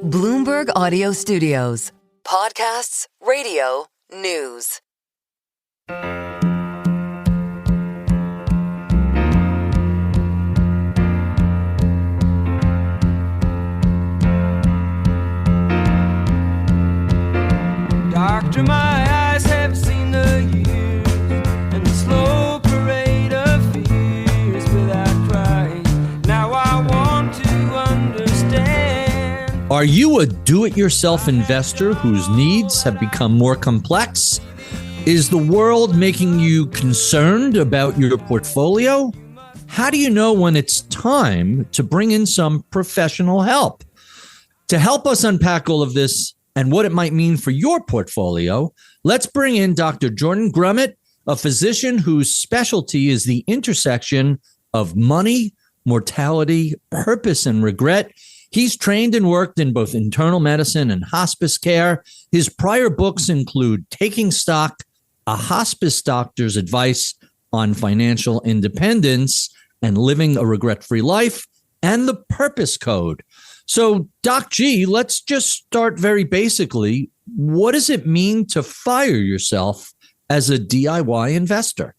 Bloomberg Audio Studios. Podcasts, radio, news. Doctor, my eyes have seen the years and the slow parade of fears without crying. Now I want to understand. Are you a do-it-yourself investor whose needs have become more complex? Is the world making you concerned about your portfolio? How do you know when it's time to bring in some professional help? To help us unpack all of this and what it might mean for your portfolio, let's bring in Dr. Jordan Grumet, a physician whose specialty is the intersection of money, mortality, purpose, and regret. He's trained and worked in both internal medicine and hospice care. His prior books include Taking Stock, A Hospice Doctor's Advice on Financial Independence and Living a Regret-Free Life, and The Purpose Code. So, Doc G, let's just start very basically. What does it mean to fire yourself as a DIY investor?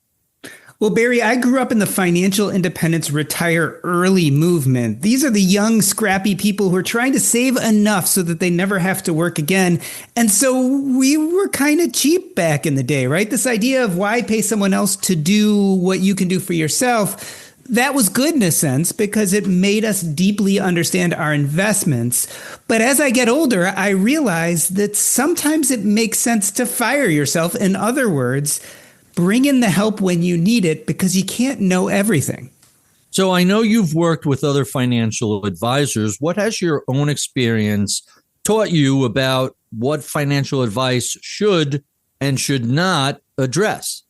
Well, Barry, I grew up in the financial independence retire early movement. These are the young, scrappy people who are trying to save enough so that they never have to work again. And so we were kind of cheap back in the day, right? This idea of why pay someone else to do what you can do for yourself, that was good in a sense because it made us deeply understand our investments. But as I get older, I realize that sometimes it makes sense to fire yourself. In other words, bring in the help when you need it because you can't know everything. So I know you've worked with other financial advisors. What has your own experience taught you about what financial advice should and should not address?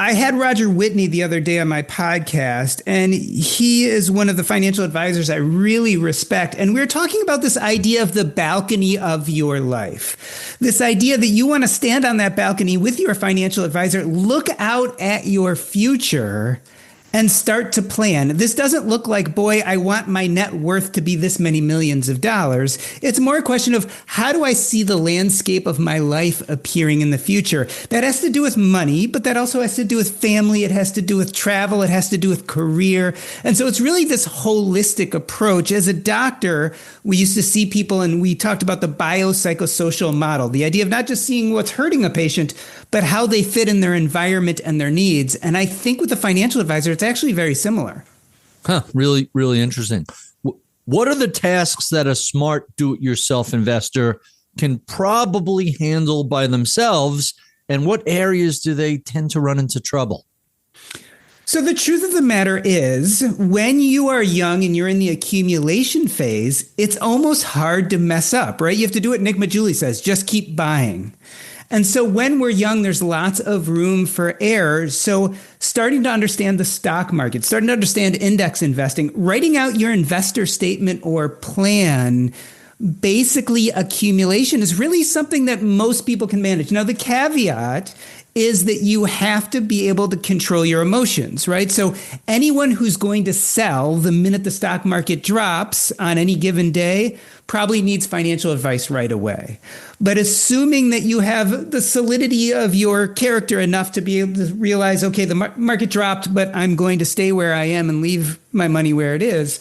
I had Roger Whitney the other day on my podcast, and he is one of the financial advisors I really respect. And we were talking about this idea of the balcony of your life, this idea that you want to stand on that balcony with your financial advisor, look out at your future and start to plan. This doesn't look like, boy, I want my net worth to be this many millions of dollars. It's more a question of how do I see the landscape of my life appearing in the future? That has to do with money, but that also has to do with family. It has to do with travel. It has to do with career. And so it's really this holistic approach. As a doctor, we used to see people and we talked about the biopsychosocial model, the idea of not just seeing what's hurting a patient, but how they fit in their environment and their needs. And I think with the financial advisor, it's actually very similar. Really, really interesting. What are the tasks that a smart do-it-yourself investor can probably handle by themselves, and what areas do they tend to run into trouble? So the truth of the matter is, when you are young and you're in the accumulation phase, it's almost hard to mess up, right? You have to do what Nick Majuli says, just keep buying. And so when we're young, there's lots of room for error. So starting to understand the stock market, starting to understand index investing, writing out your investor statement or plan, basically accumulation is really something that most people can manage. Now, the caveat is that you have to be able to control your emotions, right? So anyone who's going to sell the minute the stock market drops on any given day probably needs financial advice right away. But assuming that you have the solidity of your character enough to be able to realize, okay, the market dropped, but I'm going to stay where I am and leave my money where it is.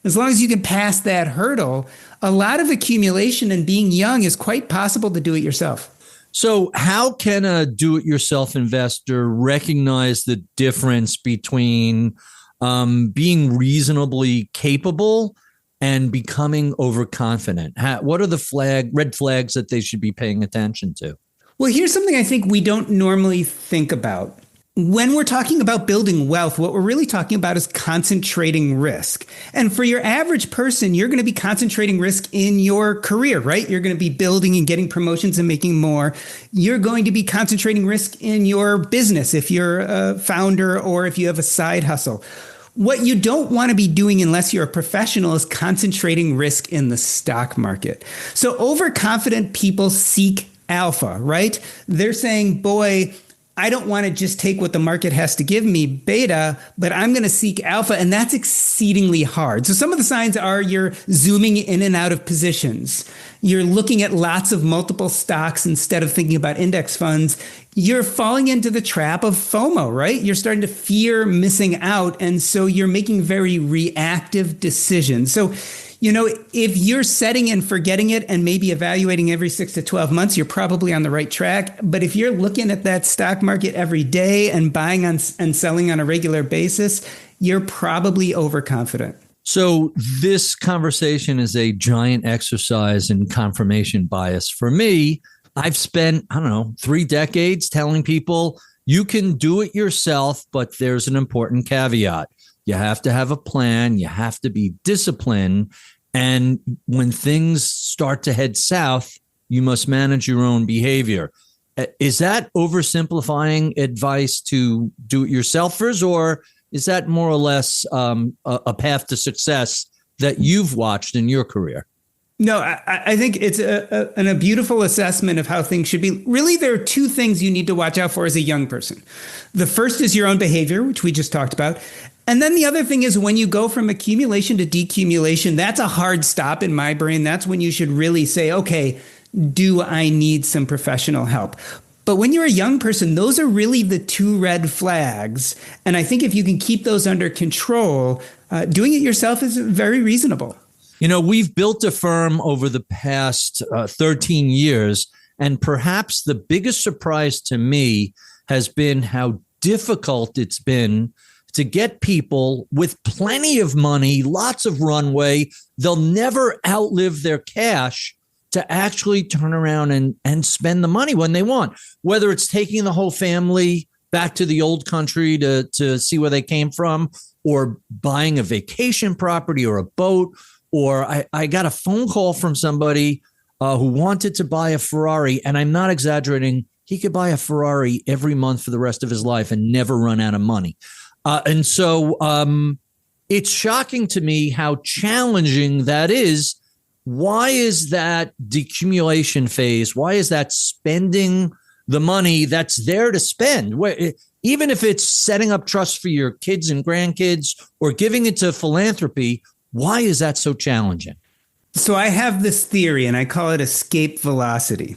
As long as you can pass that hurdle, a lot of accumulation and being young is quite possible to do it yourself. So how can a do-it-yourself investor recognize the difference between being reasonably capable and becoming overconfident? What are the red flags that they should be paying attention to? Well, here's something I think we don't normally think about. When we're talking about building wealth, what we're really talking about is concentrating risk. And for your average person, you're going to be concentrating risk in your career, right? You're going to be building and getting promotions and making more. You're going to be concentrating risk in your business if you're a founder or if you have a side hustle. What you don't want to be doing unless you're a professional is concentrating risk in the stock market. So overconfident people seek alpha, right? They're saying, boy, I don't want to just take what the market has to give me, beta, but I'm going to seek alpha. And that's exceedingly hard. So some of the signs are you're zooming in and out of positions. You're looking at lots of multiple stocks instead of thinking about index funds. You're falling into the trap of FOMO, right? You're starting to fear missing out. And so you're making very reactive decisions. So, if you're setting and forgetting it and maybe evaluating every 6 to 12 months, you're probably on the right track. But if you're looking at that stock market every day and buying and selling on a regular basis, you're probably overconfident. So this conversation is a giant exercise in confirmation bias. For me, I've spent, 3 decades telling people you can do it yourself, but there's an important caveat. You have to have a plan. You have to be disciplined. And when things start to head south, you must manage your own behavior. Is that oversimplifying advice to do-it-yourselfers, or is that more or less a path to success that you've watched in your career? No, I think it's a beautiful assessment of how things should be. Really, there are 2 things you need to watch out for as a young person. The first is your own behavior, which we just talked about. And then the other thing is when you go from accumulation to decumulation, that's a hard stop in my brain. That's when you should really say, okay, do I need some professional help? But when you're a young person, those are really the 2 red flags. And I think if you can keep those under control, doing it yourself is very reasonable. We've built a firm over the past 13 years, and perhaps the biggest surprise to me has been how difficult it's been to get people with plenty of money, lots of runway. They'll never outlive their cash to actually turn around and spend the money when they want, whether it's taking the whole family back to the old country to see where they came from, or buying a vacation property or a boat. Or I got a phone call from somebody who wanted to buy a Ferrari, and I'm not exaggerating. He could buy a Ferrari every month for the rest of his life and never run out of money. And so it's shocking to me how challenging that is. Why is that decumulation phase? Why is that spending the money that's there to spend? Even if it's setting up trusts for your kids and grandkids or giving it to philanthropy, why is that so challenging? So I have this theory, and I call it escape velocity.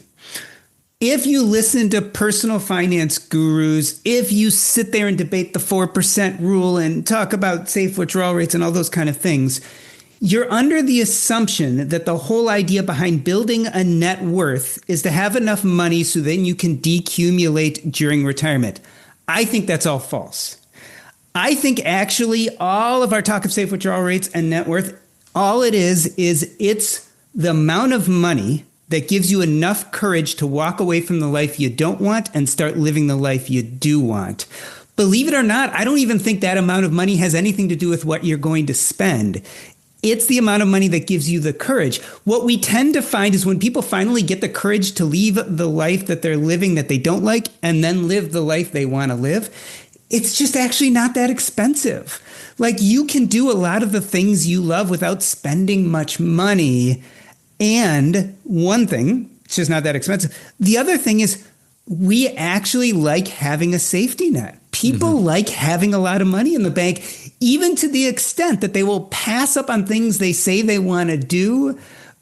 If you listen to personal finance gurus, if you sit there and debate the 4% rule and talk about safe withdrawal rates and all those kind of things, you're under the assumption that the whole idea behind building a net worth is to have enough money so then you can decumulate during retirement. I think that's all false. I think actually all of our talk of safe withdrawal rates and net worth, all it is it's the amount of money that gives you enough courage to walk away from the life you don't want and start living the life you do want. Believe it or not, I don't even think that amount of money has anything to do with what you're going to spend. It's the amount of money that gives you the courage. What we tend to find is when people finally get the courage to leave the life that they're living that they don't like and then live the life they want to live, it's just actually not that expensive. Like, you can do a lot of the things you love without spending much money. And one thing, it's just not that expensive. The other thing is we actually like having a safety net. People like having a lot of money in the bank, even to the extent that they will pass up on things they say they want to do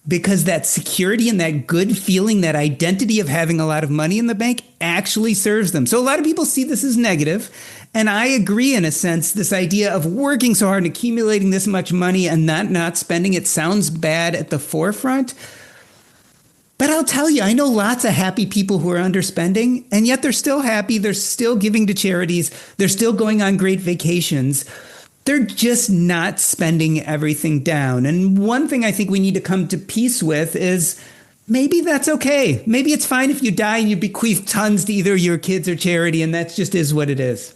because that security and that good feeling, that identity of having a lot of money in the bank actually serves them. So a lot of people see this as negative. And I agree in a sense, this idea of working so hard and accumulating this much money and not spending it sounds bad at the forefront. But I'll tell you, I know lots of happy people who are underspending, and yet they're still happy. They're still giving to charities. They're still going on great vacations. They're just not spending everything down. And one thing I think we need to come to peace with is maybe that's okay. Maybe it's fine if you die and you bequeath tons to either your kids or charity, and that just is what it is.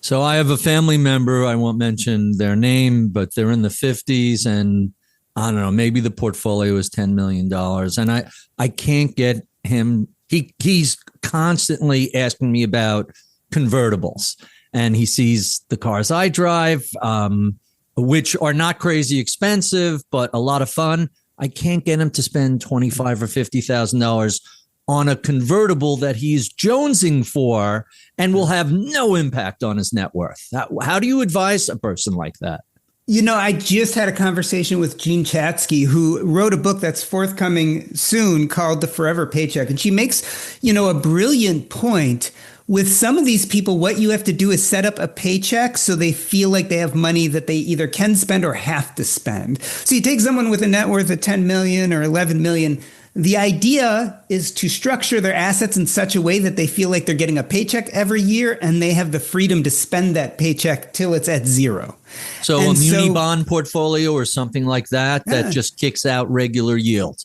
So I have a family member, I won't mention their name, but they're in the 50s, and I don't know, maybe the portfolio is $10 million. And I can't get him. He's constantly asking me about convertibles, and he sees the cars I drive, which are not crazy expensive, but a lot of fun. I can't get him to spend $25,000 or $50,000 on a convertible that he's jonesing for and will have no impact on his net worth. How do you advise a person like that? You know, I just had a conversation with Jean Chatzky, who wrote a book that's forthcoming soon called The Forever Paycheck. And she makes, a brilliant point. With some of these people, what you have to do is set up a paycheck so they feel like they have money that they either can spend or have to spend. So you take someone with a net worth of 10 million or 11 million. The idea is to structure their assets in such a way that they feel like they're getting a paycheck every year and they have the freedom to spend that paycheck till it's at zero. So a muni bond portfolio or something like that just kicks out regular yield.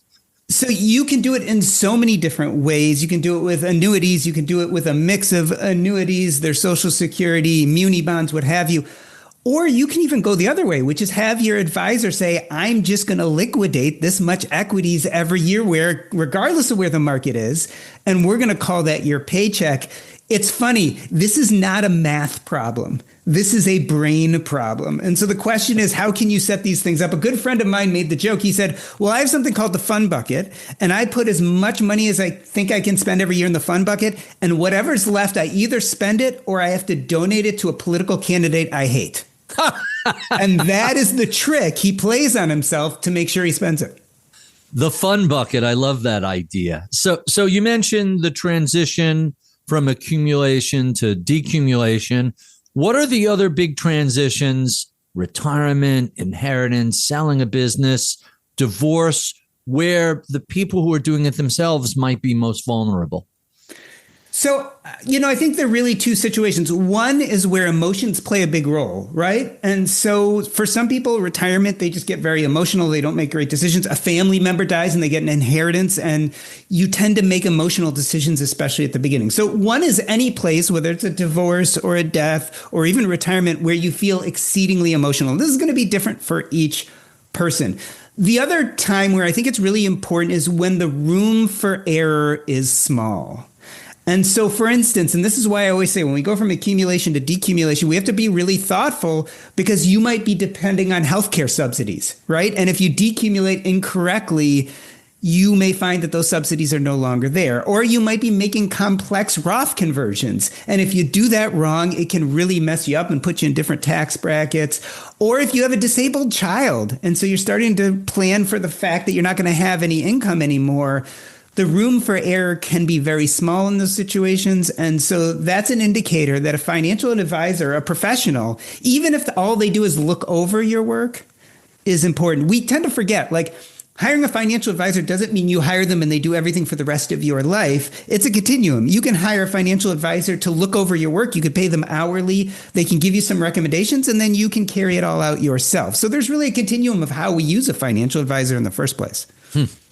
So you can do it in so many different ways. You can do it with annuities. You can do it with a mix of annuities, their Social Security, muni bonds, what have you. Or you can even go the other way, which is have your advisor say, I'm just going to liquidate this much equities every year, regardless of where the market is. And we're going to call that your paycheck. It's funny. This is not a math problem. This is a brain problem. And so the question is, how can you set these things up? A good friend of mine made the joke. He said, well, I have something called the fun bucket, and I put as much money as I think I can spend every year in the fun bucket. And whatever's left, I either spend it or I have to donate it to a political candidate I hate. And that is the trick he plays on himself to make sure he spends it. The fun bucket. I love that idea. So you mentioned the transition from accumulation to decumulation. What are the other big transitions? Retirement, inheritance, selling a business, divorce, where the people who are doing it themselves might be most vulnerable? So, I think there are really two situations. One is where emotions play a big role, right? And so for some people, retirement, they just get very emotional. They don't make great decisions. A family member dies and they get an inheritance, and you tend to make emotional decisions, especially at the beginning. So one is any place, whether it's a divorce or a death or even retirement, where you feel exceedingly emotional. This is going to be different for each person. The other time where I think it's really important is when the room for error is small. And so, for instance, and this is why I always say when we go from accumulation to decumulation, we have to be really thoughtful because you might be depending on healthcare subsidies, right? And if you decumulate incorrectly, you may find that those subsidies are no longer there. Or you might be making complex Roth conversions. And if you do that wrong, it can really mess you up and put you in different tax brackets. Or if you have a disabled child, and so you're starting to plan for the fact that you're not going to have any income anymore, the room for error can be very small in those situations. And so that's an indicator that a financial advisor, a professional, even if all they do is look over your work, is important. We tend to forget, like, hiring a financial advisor doesn't mean you hire them and they do everything for the rest of your life. It's a continuum. You can hire a financial advisor to look over your work. You could pay them hourly. They can give you some recommendations, and then you can carry it all out yourself. So there's really a continuum of how we use a financial advisor in the first place.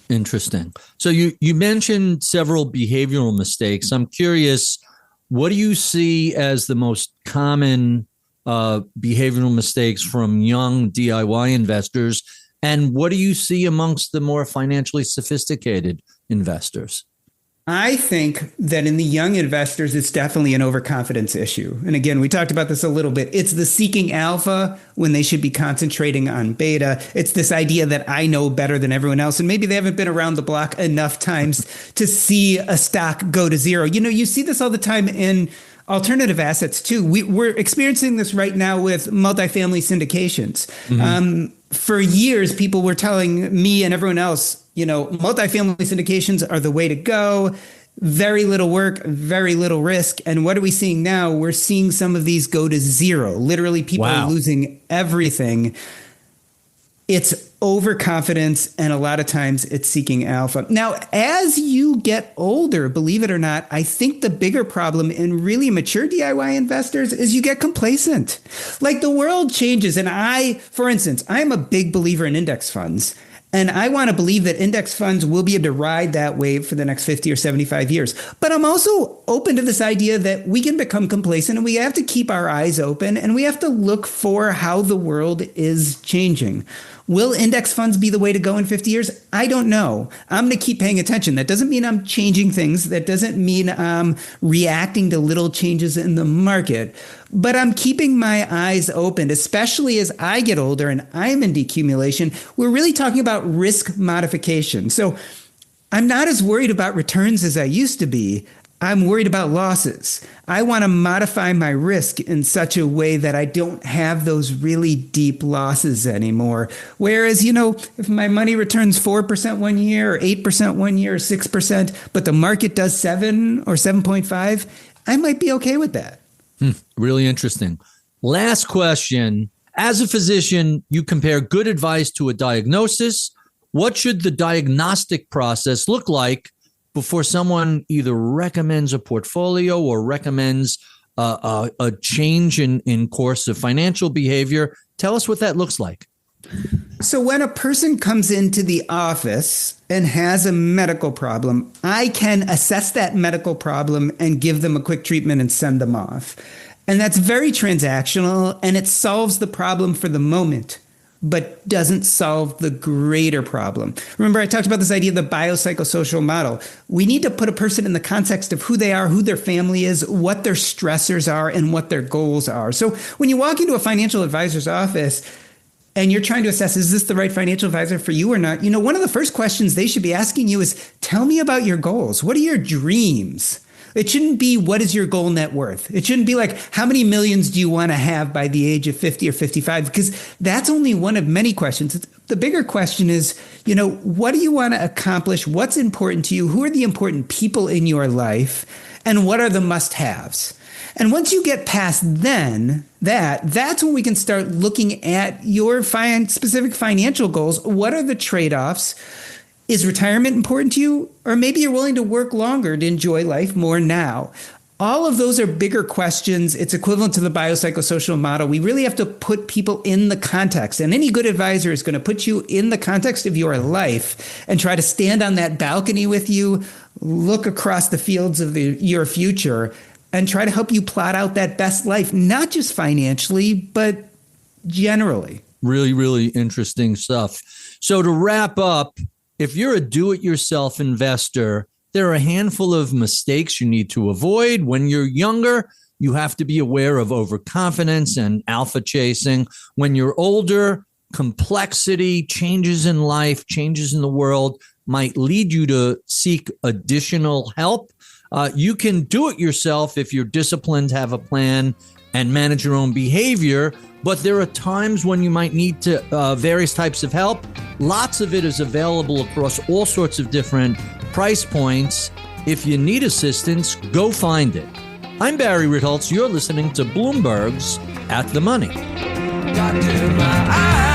Interesting. So you mentioned several behavioral mistakes. I'm curious, what do you see as the most common behavioral mistakes from young DIY investors? And what do you see amongst the more financially sophisticated investors? I think that in the young investors, it's definitely an overconfidence issue. And again, we talked about this a little bit. It's the seeking alpha when they should be concentrating on beta. It's this idea that I know better than everyone else. And maybe they haven't been around the block enough times to see a stock go to zero. You see this all the time in alternative assets too. We're experiencing this right now with multifamily syndications. Mm-hmm. For years, people were telling me and everyone else, multifamily syndications are the way to go. Very little work, very little risk. And what are we seeing now? We're seeing some of these go to zero. Literally, people are losing everything. It's overconfidence, and a lot of times it's seeking alpha. Now, as you get older, believe it or not, I think the bigger problem in really mature DIY investors is you get complacent. Like, the world changes. And for instance, I'm a big believer in index funds. And I want to believe that index funds will be able to ride that wave for the next 50 or 75 years. But I'm also open to this idea that we can become complacent, and we have to keep our eyes open, and we have to look for how the world is changing. Will index funds be the way to go in 50 years? I don't know. I'm going to keep paying attention. That doesn't mean I'm changing things. That doesn't mean I'm reacting to little changes in the market. But I'm keeping my eyes open, especially as I get older and I'm in decumulation. We're really talking about risk modification. So I'm not as worried about returns as I used to be. I'm worried about losses. I want to modify my risk in such a way that I don't have those really deep losses anymore. Whereas, if my money returns 4% one year or 8% one year or 6%, but the market does 7 or 7.5, I might be okay with that. Really interesting. Last question. As a physician, you compare good advice to a diagnosis. What should the diagnostic process look like before someone either recommends a portfolio or recommends a change in course of financial behavior? Tell us what that looks like. So when a person comes into the office and has a medical problem, I can assess that medical problem and give them a quick treatment and send them off. And that's very transactional, and it solves the problem for the moment, but doesn't solve the greater problem. Remember, I talked about this idea of the biopsychosocial model. We need to put a person in the context of who they are, who their family is, what their stressors are, and what their goals are. So when you walk into a financial advisor's office and you're trying to assess, is this the right financial advisor for you or not? One of the first questions they should be asking you is, tell me about your goals. What are your dreams? It shouldn't be, what is your goal net worth? It shouldn't be like, how many millions do you want to have by the age of 50 or 55? Because that's only one of many questions. The bigger question is, what do you want to accomplish? What's important to you? Who are the important people in your life? And what are the must-haves? And once you get past that's when we can start looking at your specific financial goals. What are the trade-offs? Is retirement important to you? Or maybe you're willing to work longer to enjoy life more now. All of those are bigger questions. It's equivalent to the biopsychosocial model. We really have to put people in the context. And any good advisor is going to put you in the context of your life and try to stand on that balcony with you, look across the fields of your future, and try to help you plot out that best life, not just financially, but generally. Really, really interesting stuff. So to wrap up, if you're a do-it-yourself investor, there are a handful of mistakes you need to avoid. When you're younger, you have to be aware of overconfidence and alpha chasing. When you're older, complexity, changes in life, changes in the world might lead you to seek additional help. You can do it yourself if you're disciplined, have a plan, and manage your own behavior. But there are times when you might need various types of help. Lots of it is available across all sorts of different price points. If you need assistance, go find it. I'm Barry Ritholtz. You're listening to Bloomberg's At the Money. Got to my eyes.